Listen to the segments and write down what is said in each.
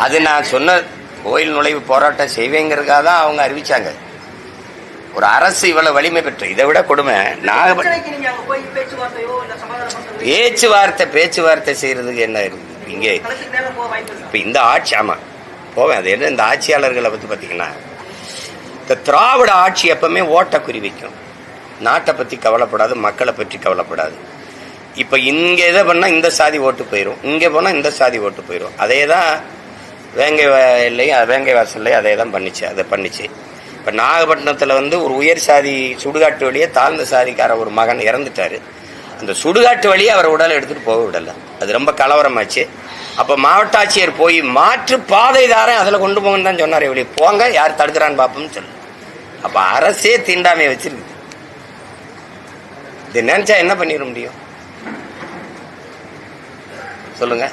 அது நான் சொன்ன கோயில் நுழைவு போராட்டம் செய்வேங்கிறதுக்காக தான் அவங்க அறிவிச்சாங்க. ஒரு அரசு இவ்வளவு வலிமை பெற்ற இதை விட கொடுமை. பேச்சுவார்த்தை செய்யறதுக்கு என்ன இருக்கு இங்கே? இப்ப இந்த ஆட்சி, ஆமா போவேன், அது என்ன இந்த ஆட்சியாளர்களை பத்தி பாத்தீங்கன்னா, இந்த திராவிட ஆட்சி எப்பவுமே ஓட்ட குறி வைக்கும். நாட்டை பத்தி கவலைப்படாது, மக்களை பற்றி கவலைப்படாது. இப்ப இங்க எதை பண்ணா இந்த சாதி ஓட்டு போயிடும், இங்க போனா இந்த சாதி ஓட்டு போயிடும். அதே தான் வேங்கை வாசல்லையும் அதே தான் பண்ணிச்சு. இப்ப நாகப்பட்டினத்துல ஒரு உயர் சாதி சுடுகாட்டு வழியே தாழ்ந்த சாதிக்கார ஒரு மகன் இறந்துட்டாரு. அந்த சுடுகாட்டு வழியே அவர் உடலை எடுத்துட்டு போக விடல. அது ரொம்ப கலவரமாச்சு. அப்ப மாவட்ட ஆட்சியர் போய் மாற்று பாதை தாரேன், அதுல கொண்டு போங்கன்னு தான் சொன்னார். வெளியே போங்க, யார் தடுக்கிறான்னு பாப்போம்னு சொல்லு. அப்ப அரசே தீண்டாமையை வச்சிருக்கு. இது நினைச்சா என்ன பண்ணிட முடியும் சொல்லுங்க?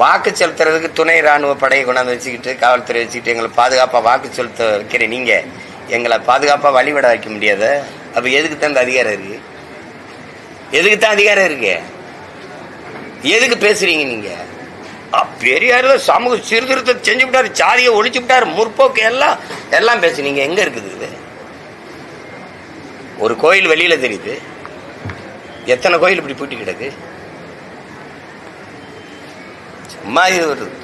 வாக்கு செலுத்துறதுக்கு துணை ராணுவ படையை கொண்டாந்து வச்சுக்கிட்டு, காவல்துறை வச்சுக்கிட்டு எங்களை பாதுகாப்பா வாக்கு செலுத்த வைக்கிற நீங்க எங்களை பாதுகாப்பா வழிவிட வைக்க முடியாத? அப்ப எதுக்குத்தான் இந்த அதிகாரம் இருக்கு? எதுக்குத்தான் அதிகாரம் இருக்கு? எதுக்கு பேசுறீங்க நீங்க? பெரியார் சமூக சீர்திருத்தத்தை செஞ்சு விட்டாரு, சாதியை ஒழிச்சு விட்டாரு, முற்போக்கு எல்லாம் பேசுறீங்க. எங்க இருக்குது இது? ஒரு கோயில் வெளியில தெரியுது, எத்தனை கோயில் இப்படி பூட்டி கிடக்கு? சும்மா இது வருது.